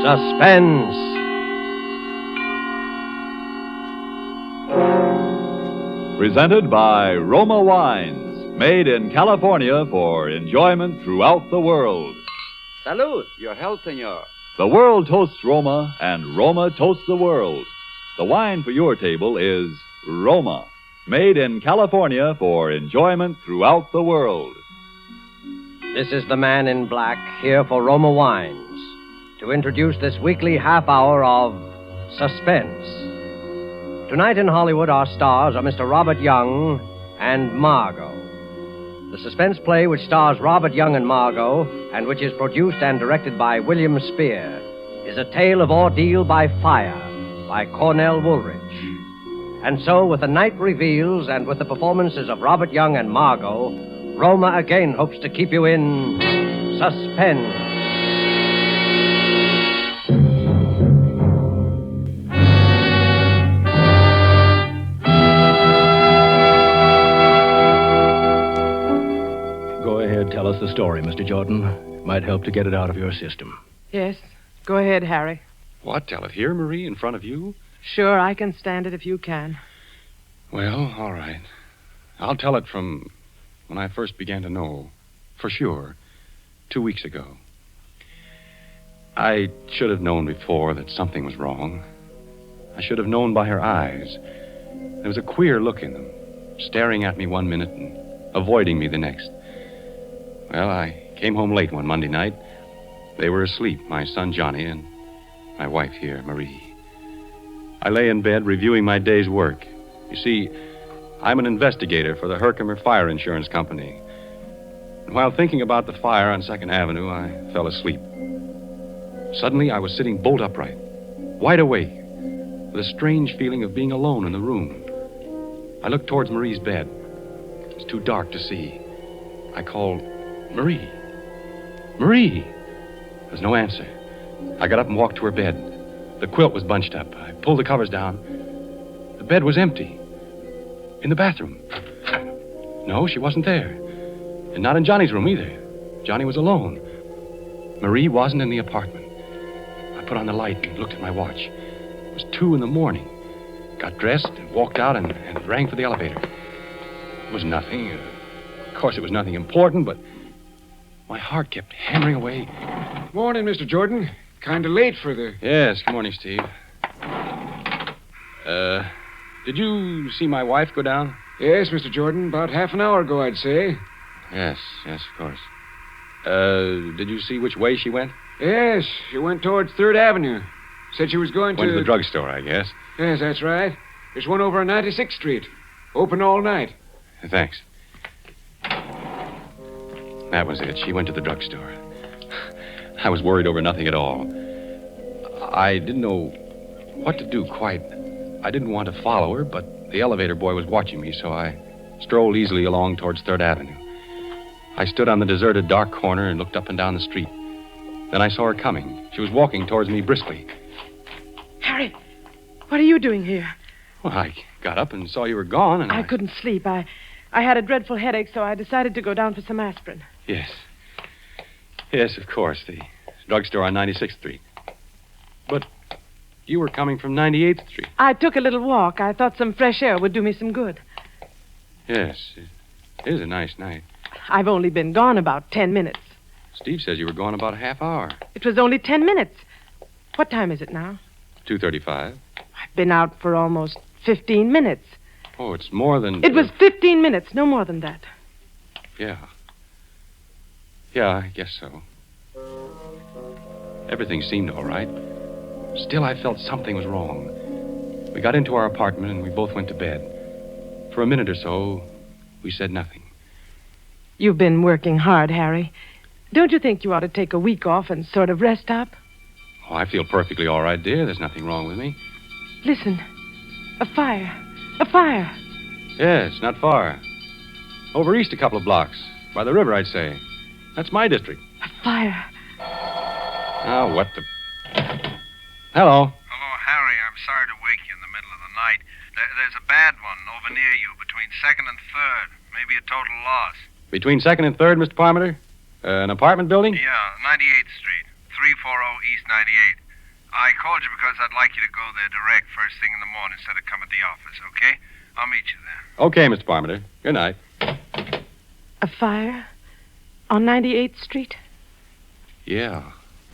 Suspense. Presented by Roma Wines, made in California for enjoyment throughout the world. Salud. Your health, senor. The world toasts Roma, and Roma toasts the world. The wine for your table is Roma, made in California for enjoyment throughout the world. This is the man in black here for Roma Wines to introduce this weekly half hour of Suspense. Tonight in Hollywood, our stars are Mr. Robert Young and Margot. The suspense play which stars Robert Young and Margot, and which is produced and directed by William Spear, is A Tale of Ordeal by Fire by Cornell Woolrich. And so, with the night reveals and with the performances of Robert Young and Margot, Roma again hopes to keep you in suspense. Tell us the story, Mr. Jordan. Might help to get it out of your system. Yes. Go ahead, Harry. What? Tell it here, Marie, in front of you? Sure, I can stand it if you can. Well, all right. I'll tell it from when I first began to know, for sure, 2 weeks ago. I should have known before that something was wrong. I should have known by her eyes. There was a queer look in them, staring at me one minute and avoiding me the next. Well, I came home late one Monday night. They were asleep, my son Johnny and my wife here, Marie. I lay in bed reviewing my day's work. You see, I'm an investigator for the Herkimer Fire Insurance Company. And while thinking about the fire on 2nd Avenue, I fell asleep. Suddenly, I was sitting bolt upright, wide awake, with a strange feeling of being alone in the room. I looked towards Marie's bed. It was too dark to see. I called, Marie. Marie. There was no answer. I got up and walked to her bed. The quilt was bunched up. I pulled the covers down. The bed was empty. In the bathroom. No, she wasn't there. And not in Johnny's room either. Johnny was alone. Marie wasn't in the apartment. I put on the light and looked at my watch. It was 2 a.m. Got dressed and walked out and rang for the elevator. It was nothing. Of course, it was nothing important, but my heart kept hammering away. Morning, Mr. Jordan. Kind of late for the... Yes, good morning, Steve. Did you see my wife go down? Yes, Mr. Jordan. About half an hour ago, I'd say. Yes, of course. Did you see which way she went? Yes, she went towards 3rd Avenue. Said she was going Went to the drugstore, I guess. Yes, that's right. There's one over on 96th Street. Open all night. Thanks. That was it. She went to the drugstore. I was worried over nothing at all. I didn't know what to do quite. I didn't want to follow her, but the elevator boy was watching me, so I strolled easily along towards 3rd Avenue. I stood on the deserted dark corner and looked up and down the street. Then I saw her coming. She was walking towards me briskly. Harry, what are you doing here? Well, I got up and saw you were gone, and I couldn't sleep. I had a dreadful headache, so I decided to go down for some aspirin. Yes. Yes, of course. The drugstore on 96th Street. But you were coming from 98th Street. I took a little walk. I thought some fresh air would do me some good. Yes. It is a nice night. I've only been gone about 10 minutes. Steve says you were gone about a half hour. It was only 10 minutes. What time is it now? 2:35. I've been out for almost 15 minutes. Oh, it's more than... It was 15 minutes, no more than that. Yeah. Yeah, I guess so. Everything seemed all right. Still, I felt something was wrong. We got into our apartment and we both went to bed. For a minute or so, we said nothing. You've been working hard, Harry. Don't you think you ought to take a week off and sort of rest up? Oh, I feel perfectly all right, dear. There's nothing wrong with me. Listen. A fire. A fire. Yes, not far. Over east a couple of blocks. By the river, I'd say. That's my district. A fire. Oh, what the... Hello. Hello, Harry. I'm sorry to wake you in the middle of the night. There's a bad one over near you between 2nd and 3rd. Maybe a total loss. Between 2nd and 3rd, Mr. Parmenter? An apartment building? Yeah, 98th Street. 340 East 98th. I called you because I'd like you to go there direct first thing in the morning instead of come at the office, okay? I'll meet you there. Okay, Mr. Parmenter. Good night. A fire? On 98th Street? Yeah.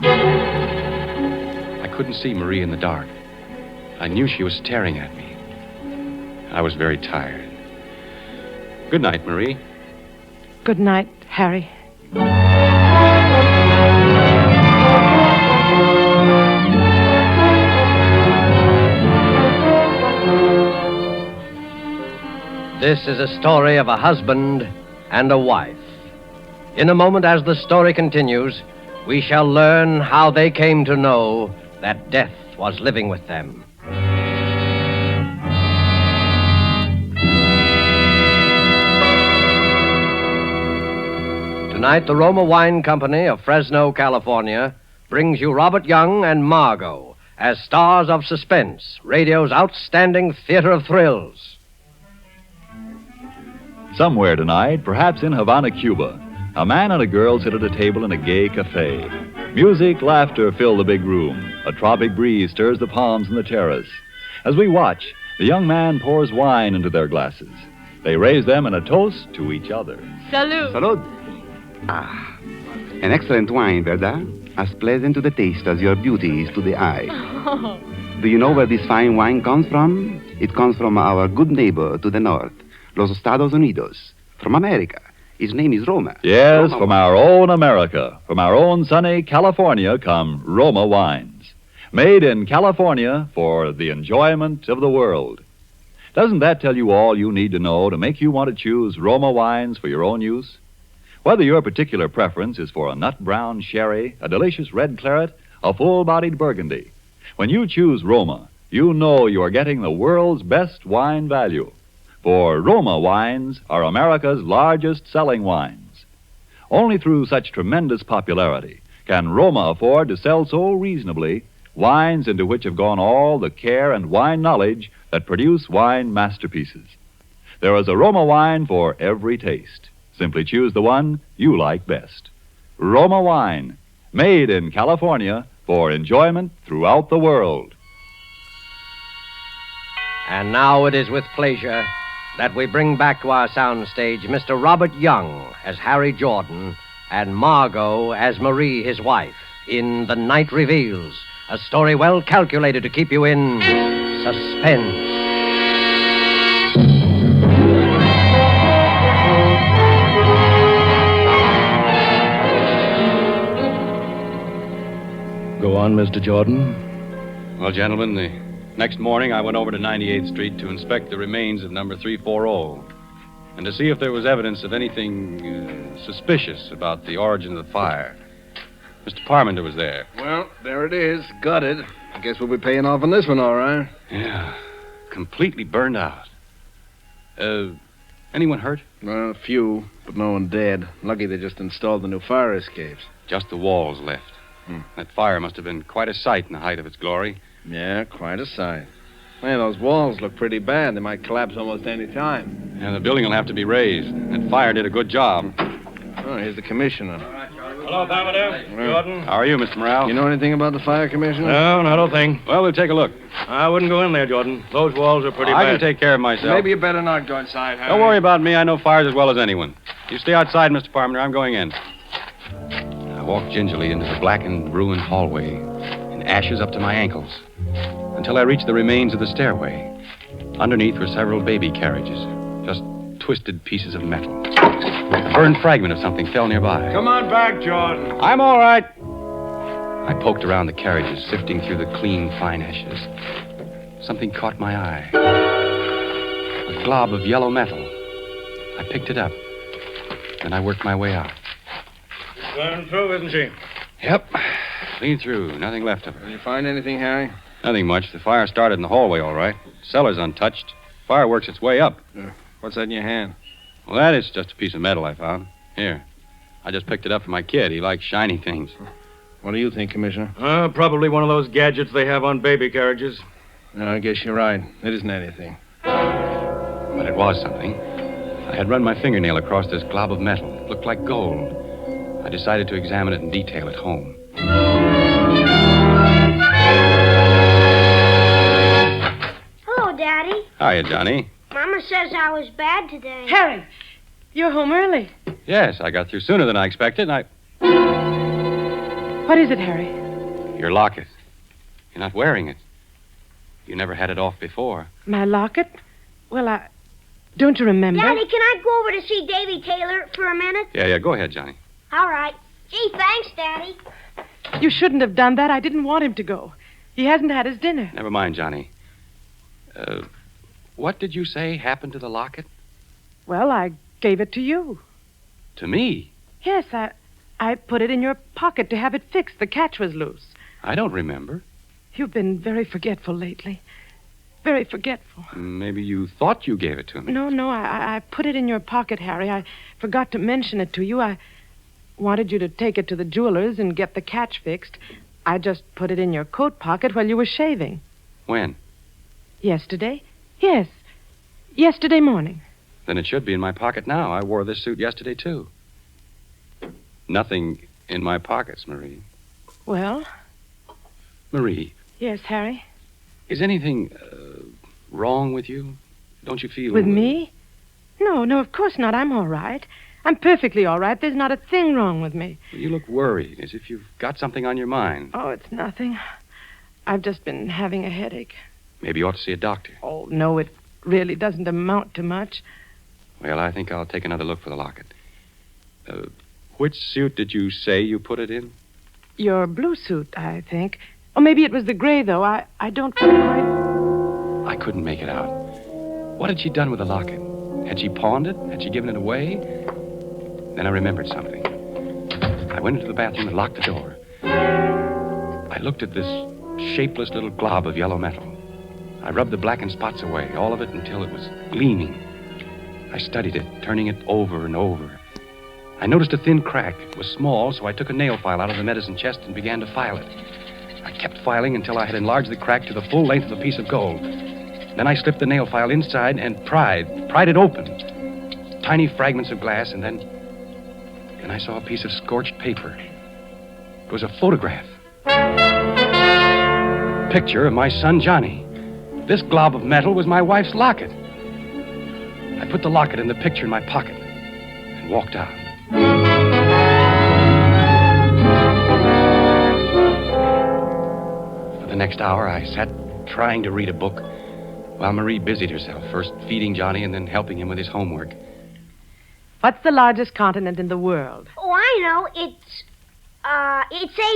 I couldn't see Marie in the dark. I knew she was staring at me. I was very tired. Good night, Marie. Good night, Harry. This is a story of a husband and a wife. In a moment, as the story continues, we shall learn how they came to know that death was living with them. Tonight, the Roma Wine Company of Fresno, California, brings you Robert Young and Margot as stars of Suspense, radio's outstanding theater of thrills. Somewhere tonight, perhaps in Havana, Cuba, a man and a girl sit at a table in a gay cafe. Music, laughter fill the big room. A tropic breeze stirs the palms in the terrace. As we watch, the young man pours wine into their glasses. They raise them in a toast to each other. Salud. Salud. Ah, an excellent wine, verdad? As pleasant to the taste as your beauty is to the eye. Do you know where this fine wine comes from? It comes from our good neighbor to the north, Los Estados Unidos, from America. His name is Roma. Yes, Roma from our own America, from our own sunny California come Roma wines. Made in California for the enjoyment of the world. Doesn't that tell you all you need to know to make you want to choose Roma wines for your own use? Whether your particular preference is for a nut brown sherry, a delicious red claret, a full-bodied burgundy, when you choose Roma, you know you are getting the world's best wine value. For Roma wines are America's largest selling wines. Only through such tremendous popularity can Roma afford to sell so reasonably wines into which have gone all the care and wine knowledge that produce wine masterpieces. There is a Roma wine for every taste. Simply choose the one you like best. Roma Wine, made in California for enjoyment throughout the world. And now it is with pleasure that we bring back to our soundstage Mr. Robert Young as Harry Jordan and Margot as Marie, his wife, in The Night Reveals, a story well calculated to keep you in suspense. Go on, Mr. Jordan. Well, gentlemen, the next morning I went over to 98th Street to inspect the remains of number 340 and to see if there was evidence of anything suspicious about the origin of the fire. Mr. Parmenter was there. Well, there it is. Gutted. I guess we'll be paying off on this one, all right. Yeah, completely burned out. Anyone hurt? Well, a few, but no one dead. Lucky they just installed the new fire escapes. Just the walls left. That fire must have been quite a sight in the height of its glory. Yeah, quite a sight. Hey, those walls look pretty bad. They might collapse almost any time. Yeah, the building will have to be raised. That fire did a good job. Oh, here's the commissioner. Hello, Parmenter. Jordan. How are you, Mr. Morale? You know anything about the fire, Commissioner? No, not a thing. Well, we'll take a look. I wouldn't go in there, Jordan. Those walls are pretty I bad. can take care of myself. Maybe you better not go inside, Harry. Don't worry about me. I know fires as well as anyone. You stay outside, Mr. Parmenter. I'm going in. I walked gingerly into the blackened, ruined hallway, in ashes up to my ankles, until I reached the remains of the stairway. Underneath were several baby carriages, just twisted pieces of metal. A burned fragment of something fell nearby. Come on back, Jordan. I'm all right. I poked around the carriages, sifting through the clean, fine ashes. Something caught my eye. A glob of yellow metal. I picked it up. Then I worked my way out. Going through, isn't she? Yep. Clean through. Nothing left of her. Did you find anything, Harry? Nothing much. The fire started in the hallway, all right. Cellar's untouched. Fire works its way up. What's that in your hand? Well, that is just a piece of metal I found. Here. I just picked it up for my kid. He likes shiny things. What do you think, Commissioner? Probably one of those gadgets they have on baby carriages. No, I guess you're right. It isn't anything. But it was something. I had run my fingernail across this glob of metal. It looked like gold. I decided to examine it in detail at home. Daddy. Hiya, Johnny. Mama says I was bad today. Harry, you're home early. Yes, I got through sooner than I expected, and What is it, Harry? Your locket. You're not wearing it. You never had it off before. My locket? Well, don't you remember? Daddy, can I go over to see Davy Taylor for a minute? Yeah, go ahead, Johnny. All right. Gee, thanks, Daddy. You shouldn't have done that. I didn't want him to go. He hasn't had his dinner. Never mind, Johnny. What did you say happened to the locket? Well, I gave it to you. To me? Yes, I put it in your pocket to have it fixed. The catch was loose. I don't remember. You've been very forgetful lately. Very forgetful. Maybe you thought you gave it to me. No, I put it in your pocket, Harry. I forgot to mention it to you. I wanted you to take it to the jeweler's and get the catch fixed. I just put it in your coat pocket while you were shaving. When? Yesterday? Yes. Yesterday morning. Then it should be in my pocket now. I wore this suit yesterday, too. Nothing in my pockets, Marie. Well? Marie. Yes, Harry? Is anything wrong with you? Don't you feel... With me? No, of course not. I'm all right. I'm perfectly all right. There's not a thing wrong with me. You look worried, as if you've got something on your mind. Oh, it's nothing. I've just been having a headache. Maybe you ought to see a doctor. Oh, no, it really doesn't amount to much. Well, I think I'll take another look for the locket. Which suit did you say you put it in? Your blue suit, I think. Or maybe it was the gray, though. I don't quite... I couldn't make it out. What had she done with the locket? Had she pawned it? Had she given it away? Then I remembered something. I went into the bathroom and locked the door. I looked at this shapeless little glob of yellow metal. I rubbed the blackened spots away, all of it until it was gleaming. I studied it, turning it over and over. I noticed a thin crack. It was small, so I took a nail file out of the medicine chest and began to file it. I kept filing until I had enlarged the crack to the full length of a piece of gold. Then I slipped the nail file inside and pried it open. Tiny fragments of glass, and then I saw a piece of scorched paper. It was a photograph. Picture of my son, Johnny. This glob of metal was my wife's locket. I put the locket and the picture in my pocket and walked out. For the next hour, I sat trying to read a book while Marie busied herself, first feeding Johnny and then helping him with his homework. What's the largest continent in the world? Oh, I know. It's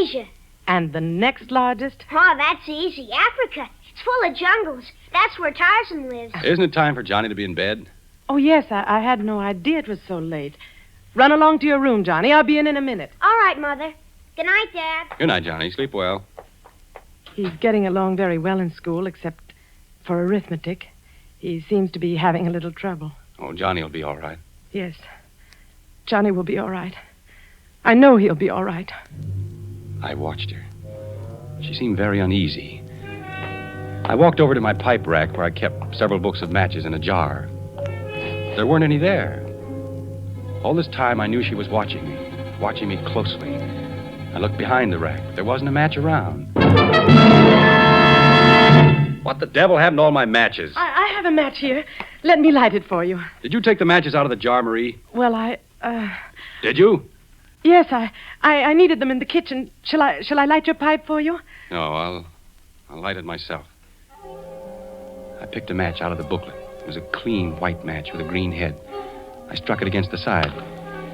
Asia. And the next largest? Oh, that's easy. Africa. It's full of jungles. That's where Tarzan lives. Isn't it time for Johnny to be in bed? Oh, yes, I had no idea it was so late. Run along to your room, Johnny. I'll be in a minute. All right, Mother. Good night, Dad. Good night, Johnny. Sleep well. He's getting along very well in school, except for arithmetic. He seems to be having a little trouble. Oh, Johnny will be all right. Yes. Johnny will be all right. I know he'll be all right. I watched her. She seemed very uneasy. I walked over to my pipe rack where I kept several books of matches in a jar. There weren't any there. All this time, I knew she was watching me closely. I looked behind the rack, but there wasn't a match around. What the devil happened to all my matches? I have a match here. Let me light it for you. Did you take the matches out of the jar, Marie? Well, Did you? Yes, I needed them in the kitchen. Shall I light your pipe for you? No, I'll light it myself. I picked a match out of the booklet. It was a clean white match with a green head. I struck it against the side.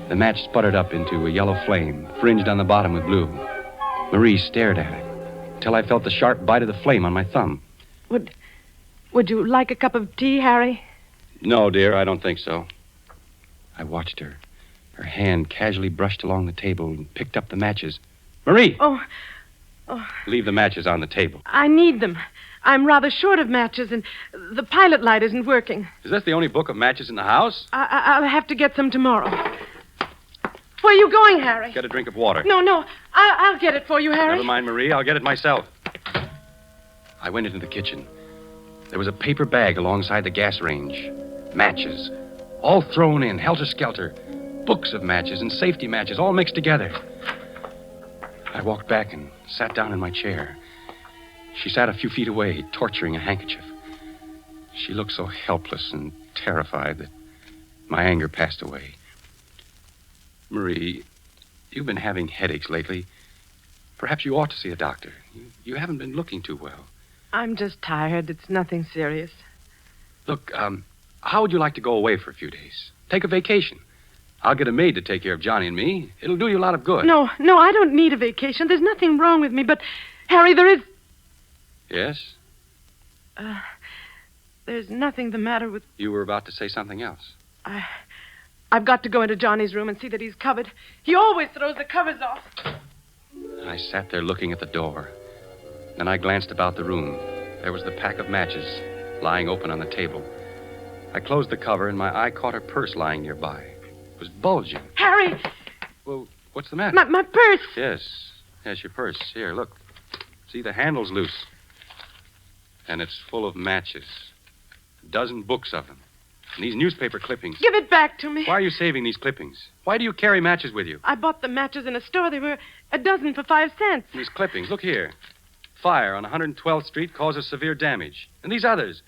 The match sputtered up into a yellow flame, fringed on the bottom with blue. Marie stared at it until I felt the sharp bite of the flame on my thumb. Would you like a cup of tea, Harry? No, dear, I don't think so. I watched her. Her hand casually brushed along the table and picked up the matches. Marie! Oh. Leave the matches on the table. I need them. I'm rather short of matches, and the pilot light isn't working. Is this the only book of matches in the house? I'll have to get some tomorrow. Where are you going, Harry? Get a drink of water. No. I'll get it for you, Harry. Never mind, Marie. I'll get it myself. I went into the kitchen. There was a paper bag alongside the gas range. Matches. All thrown in, helter-skelter. Books of matches and safety matches, all mixed together. I walked back and sat down in my chair. She sat a few feet away, torturing a handkerchief. She looked so helpless and terrified that my anger passed away. Marie, you've been having headaches lately. Perhaps you ought to see a doctor. You haven't been looking too well. I'm just tired. It's nothing serious. Look, how would you like to go away for a few days? Take a vacation. I'll get a maid to take care of Johnny and me. It'll do you a lot of good. No, I don't need a vacation. There's nothing wrong with me, but, Harry, there is... Yes? There's nothing the matter with... You were about to say something else. I've got to go into Johnny's room and see that he's covered. He always throws the covers off. I sat there looking at the door. Then I glanced about the room. There was the pack of matches lying open on the table. I closed the cover, and my eye caught her purse lying nearby. It was bulging. Harry! Well, what's the matter? My purse! Yes, your purse. Here, look. See, the handle's loose. And it's full of matches. A dozen books of them. And these newspaper clippings. Give it back to me. Why are you saving these clippings? Why do you carry matches with you? I bought the matches in a store. They were a dozen for 5 cents. These clippings, look here. Fire on 112th Street causes severe damage. And these others.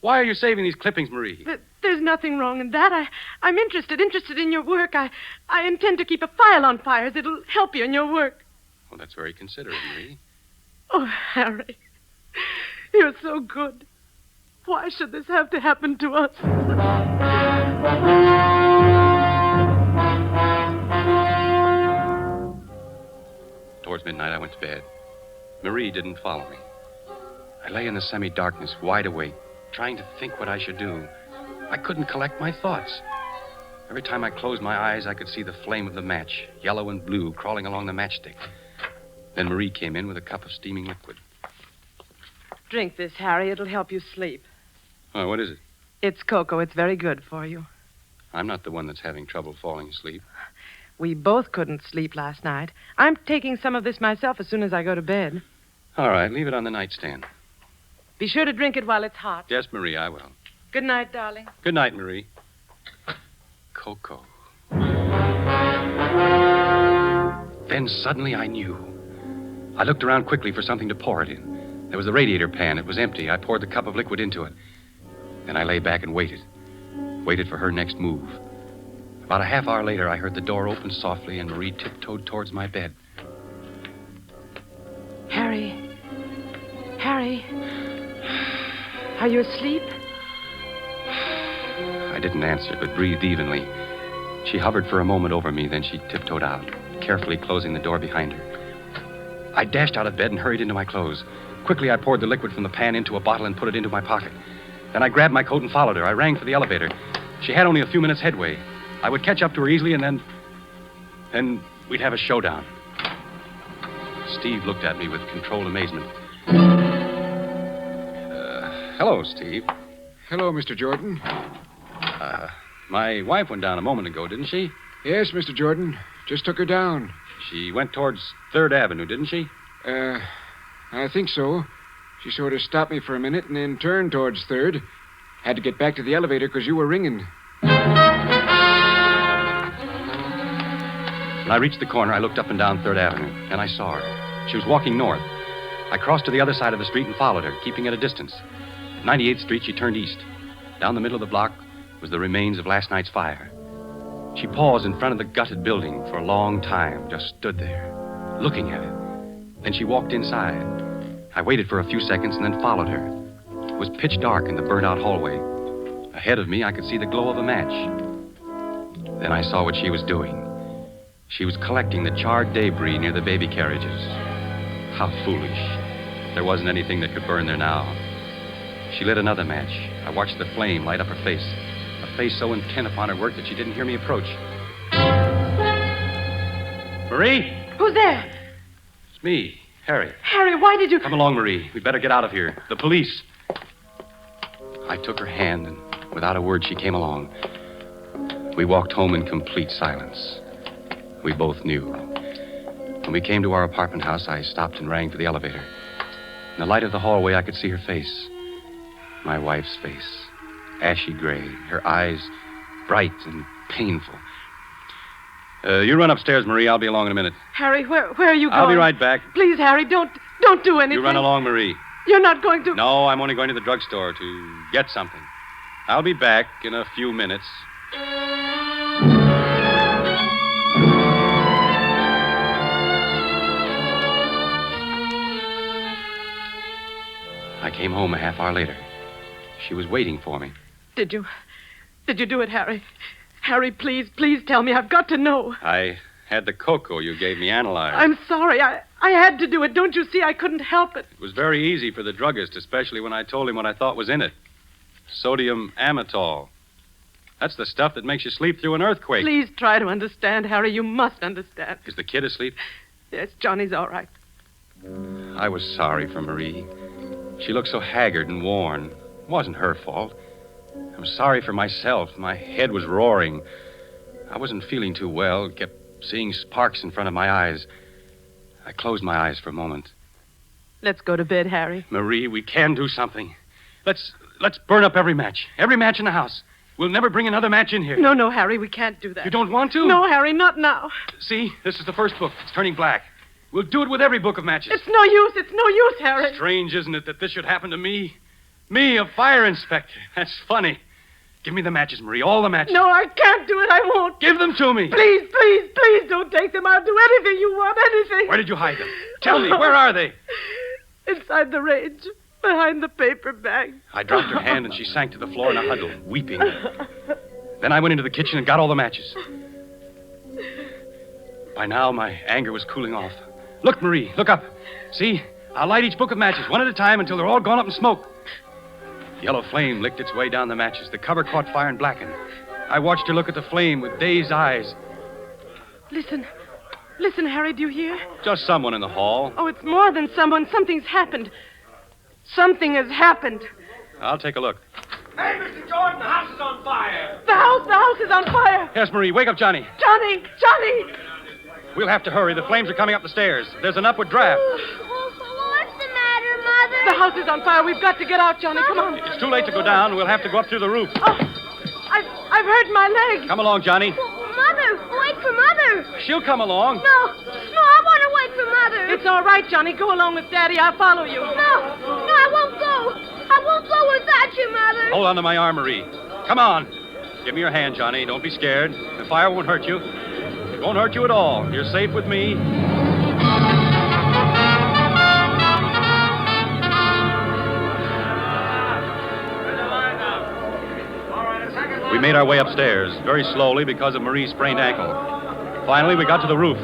Why are you saving these clippings, Marie? But there's nothing wrong in that. I'm interested in your work. I intend to keep a file on fires. It'll help you in your work. Well, that's very considerate, Marie. Oh, Harry, you're so good. Why should this have to happen to us? Towards midnight, I went to bed. Marie didn't follow me. I lay in the semi-darkness, wide awake, trying to think what I should do. I couldn't collect my thoughts. Every time I closed my eyes, I could see the flame of the match, yellow and blue, crawling along the matchstick. Then Marie came in with a cup of steaming liquid. Drink this, Harry. It'll help you sleep. Oh, what is it? It's cocoa. It's very good for you. I'm not the one that's having trouble falling asleep. We both couldn't sleep last night. I'm taking some of this myself as soon as I go to bed. All right, leave it on the nightstand. Be sure to drink it while it's hot. Yes, Marie, I will. Good night, darling. Good night, Marie. Cocoa. Then suddenly I knew. I looked around quickly for something to pour it in. There was the radiator pan. It was empty. I poured the cup of liquid into it. Then I lay back and waited. Waited for her next move. About a half hour later, I heard the door open softly and Marie tiptoed towards my bed. Harry. Harry. Are you asleep? I didn't answer, but breathed evenly. She hovered for a moment over me, then she tiptoed out, carefully closing the door behind her. I dashed out of bed and hurried into my clothes. Quickly, I poured the liquid from the pan into a bottle and put it into my pocket. Then I grabbed my coat and followed her. I rang for the elevator. She had only a few minutes headway. I would catch up to her easily, and then we'd have a showdown. Steve looked at me with controlled amazement. Hello, Steve. Hello, Mr. Jordan. My wife went down a moment ago, didn't she? Yes, Mr. Jordan. Just took her down. She went towards 3rd Avenue, didn't she? I think so. She sort of stopped me for a minute and then turned towards 3rd. Had to get back to the elevator because you were ringing. When I reached the corner, I looked up and down 3rd Avenue, and I saw her. She was walking north. I crossed to the other side of the street and followed her, keeping at a distance. At 98th Street, she turned east. Down the middle of the block was the remains of last night's fire. She paused in front of the gutted building for a long time, just stood there, looking at it. Then she walked inside. I waited for a few seconds and then followed her. It was pitch dark in the burnt-out hallway. Ahead of me, I could see the glow of a match. Then I saw what she was doing. She was collecting the charred debris near the baby carriages. How foolish. There wasn't anything that could burn there now. She lit another match. I watched the flame light up her face, a face so intent upon her work that she didn't hear me approach. Marie? Who's there? It's me, Harry. Harry, why did you... Come along, Marie. We'd better get out of here. The police. I took her hand, and without a word, she came along. We walked home in complete silence. We both knew. When we came to our apartment house, I stopped and rang for the elevator. In the light of the hallway, I could see her face. My wife's face. Ashy gray. Her eyes bright and painful. You run upstairs, Marie. I'll be along in a minute. Harry, where are you going? I'll be right back. Please, Harry, don't do anything. You run along, Marie. You're not going to... No, I'm only going to the drugstore to get something. I'll be back in a few minutes. I came home a half hour later. She was waiting for me. Did you do it, Harry? Harry, please tell me. I've got to know. I had the cocoa you gave me analyzed. I'm sorry. I had to do it. Don't you see? I couldn't help it. It was very easy for the druggist, especially when I told him what I thought was in it. Sodium amytal. That's the stuff that makes you sleep through an earthquake. Please try to understand, Harry. You must understand. Is the kid asleep? Yes, Johnny's all right. I was sorry for Marie. She looked so haggard and worn. It wasn't her fault. I was sorry for myself. My head was roaring. I wasn't feeling too well. Kept seeing sparks in front of my eyes. I closed my eyes for a moment. Let's go to bed, Harry. Marie, we can do something. Let's burn up every match. Every match in the house. We'll never bring another match in here. No, Harry, we can't do that. You don't want to? No, Harry, not now. See, this is the first book. It's turning black. We'll do it with every book of matches. It's no use. It's no use, Harry. Strange, isn't it, that this should happen to me? Me, a fire inspector. That's funny. Give me the matches, Marie. All the matches. No, I can't do it. I won't. Give them to me. Please don't take them. I'll do anything you want, anything. Where did you hide them? Tell me, where are they? Inside the range, behind the paper bag. I dropped her hand and she sank to the floor in a huddle, weeping. Then I went into the kitchen and got all the matches. By now, my anger was cooling off. Look, Marie, look up. See? I'll light each book of matches, one at a time, until they're all gone up in smoke. Yellow flame licked its way down the matches. The cover caught fire and blackened. I watched her look at the flame with dazed eyes. Listen, Harry, do you hear? Just someone in the hall. Oh, it's more than someone. Something's happened. Something has happened. I'll take a look. Hey, Mr. Jordan, the house is on fire. The house is on fire. Yes, Marie, wake up Johnny. Johnny! We'll have to hurry. The flames are coming up the stairs. There's an upward draft. What's the matter, Mother? The house is on fire. We've got to get out, Johnny. Come on. It's too late to go down. We'll have to go up through the roof. Oh, I've hurt my leg. Come along, Johnny. Mother, wait for Mother. She'll come along. No, I want to wait for Mother. It's all right, Johnny. Go along with Daddy. I'll follow you. No, I won't go. I won't go without you, Mother. Hold on to my arm, Marie. Come on. Give me your hand, Johnny. Don't be scared. The fire won't hurt you. It won't hurt you at all. You're safe with me. We made our way upstairs, very slowly because of Marie's sprained ankle. Finally, we got to the roof.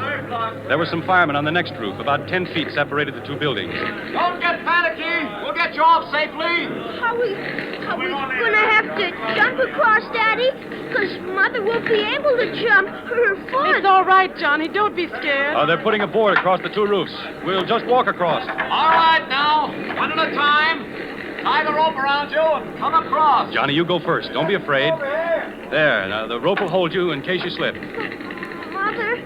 There were some firemen on the next roof. About 10 feet separated the two buildings. Don't get panicky. We'll get you off safely. Are we going to have to jump across, Daddy? Because Mother won't be able to jump. Her foot. It's all right, Johnny. Don't be scared. They're putting a board across the two roofs. We'll just walk across. All right, now. One at a time. Tie the rope around you and come across. Johnny, you go first. Don't be afraid. There, now the rope will hold you in case you slip. Mother,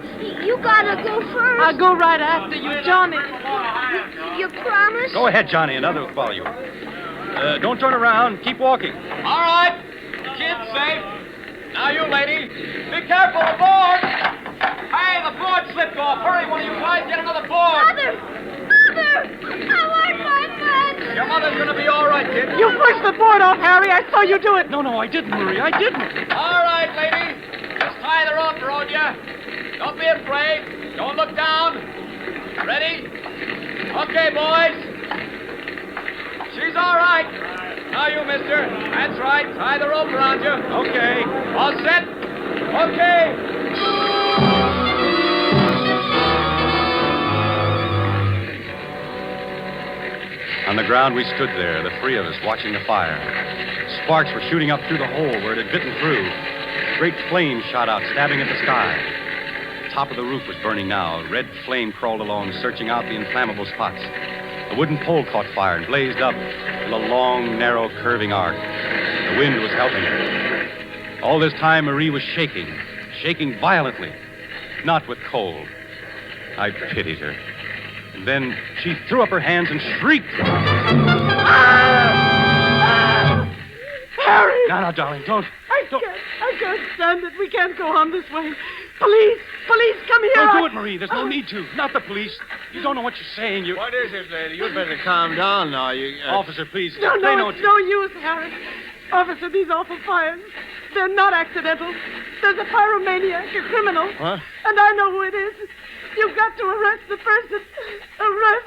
you gotta go first. I'll go right after you, Johnny. You promise? Go ahead, Johnny, and others will follow you. Don't turn around. Keep walking. All right. Kid's safe. Now you, lady. Be careful, the board. Hey, the board slipped off. Hurry, one of you guys, get another board. Mother! I want my mother. Your mother's going to be all right, kid. You pushed the board off, Harry. I saw you do it. No, I didn't, Marie. I didn't. All right, lady. Just tie the rope around you. Don't be afraid. Don't look down. Ready? Okay, boys. She's all right. Now you, mister. That's right. Tie the rope around you. Okay. All set? Okay. On the ground, we stood there, the three of us, watching the fire. Sparks were shooting up through the hole where it had bitten through. Great flames shot out, stabbing at the sky. The top of the roof was burning now. Red flame crawled along, searching out the inflammable spots. A wooden pole caught fire and blazed up in a long, narrow, curving arc. The wind was helping her. All this time, Marie was shaking violently, not with cold. I pitied her. And then she threw up her hands and shrieked. Harry! No, darling, don't. I can't stand it. We can't go on this way. Police! Police, come here! Don't do it, Marie. There's no need to. Not the police. You don't know what you're saying. What is it, lady? You'd better calm down now. Officer, please. No, explain it's no use, Harry. Officer, these awful fires, they're not accidental. There's a pyromaniac, a criminal. What? And I know who it is. You've got to arrest the person. Arrest.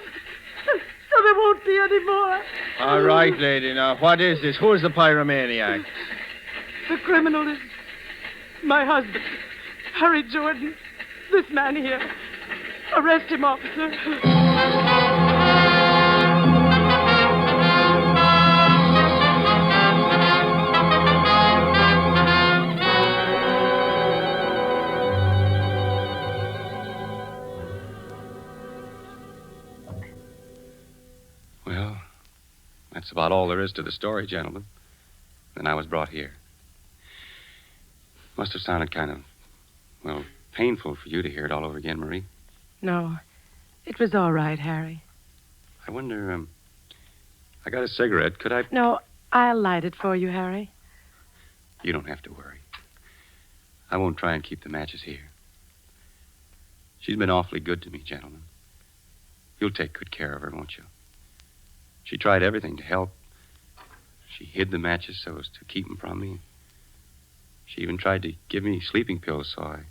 So there won't be any more. All right, lady. Now, what is this? Who's the pyromaniac? The criminal is my husband, Harry Jordan. This man here. Arrest him, officer. Well, that's about all there is to the story, gentlemen. Then I was brought here. Must have sounded kind of, well, painful for you to hear it all over again, Marie. No, it was all right, Harry. I wonder, I got a cigarette. Could I? No, I'll light it for you, Harry. You don't have to worry. I won't try and keep the matches here. She's been awfully good to me, gentlemen. You'll take good care of her, won't you? She tried everything to help. She hid the matches so as to keep them from me. She even tried to give me sleeping pills so I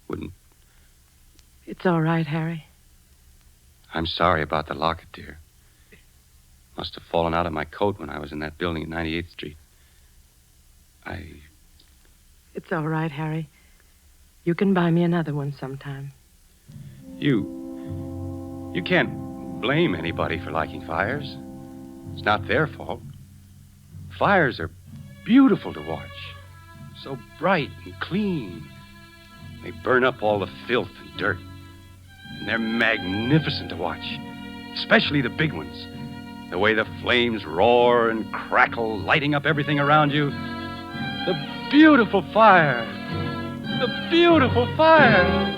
wouldn't. It's all right, Harry. I'm sorry about the locket, dear. Must have fallen out of my coat when I was in that building at 98th Street. It's all right, Harry. You can buy me another one sometime. You can't blame anybody for liking fires. It's not their fault. Fires are beautiful to watch. So bright and clean. They burn up all the filth and dirt. And they're magnificent to watch. Especially the big ones. The way the flames roar and crackle, lighting up everything around you. The beautiful fire. The beautiful fire.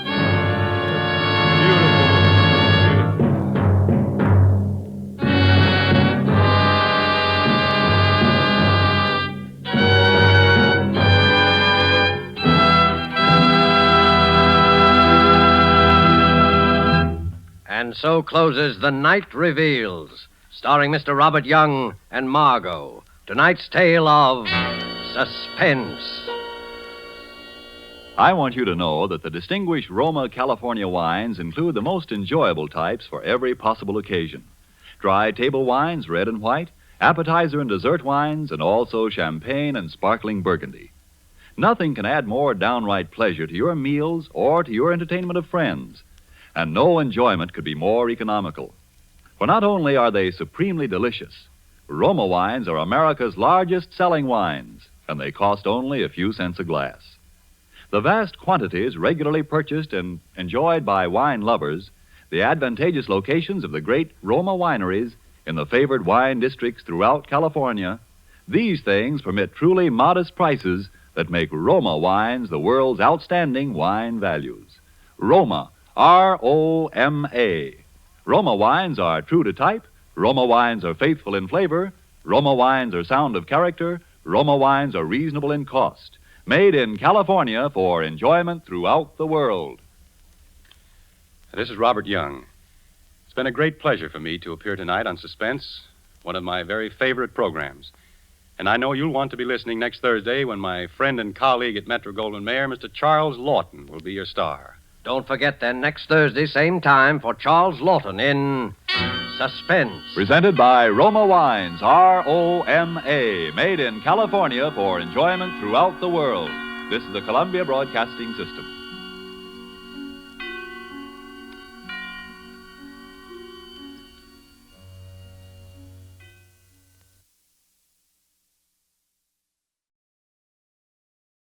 And so closes The Night Reveals, starring Mr. Robert Young and Margot. Tonight's tale of Suspense. I want you to know that the distinguished Roma California wines include the most enjoyable types for every possible occasion. Dry table wines, red and white, appetizer and dessert wines, and also champagne and sparkling burgundy. Nothing can add more downright pleasure to your meals or to your entertainment of friends. And no enjoyment could be more economical. For not only are they supremely delicious, Roma wines are America's largest selling wines, and they cost only a few cents a glass. The vast quantities regularly purchased and enjoyed by wine lovers, the advantageous locations of the great Roma wineries in the favored wine districts throughout California, these things permit truly modest prices that make Roma wines the world's outstanding wine values. Roma, R-O-M-A. Roma wines are true to type. Roma wines are faithful in flavor. Roma wines are sound of character. Roma wines are reasonable in cost. Made in California for enjoyment throughout the world. This is Robert Young. It's been a great pleasure for me to appear tonight on Suspense, one of my very favorite programs. And I know you'll want to be listening next Thursday when my friend and colleague at Metro-Goldwyn-Mayer, Mr. Charles Lawton, will be your star. Don't forget then, next Thursday, same time, for Charles Lawton in Suspense. Presented by Roma Wines, R-O-M-A. Made in California for enjoyment throughout the world. This is the Columbia Broadcasting System.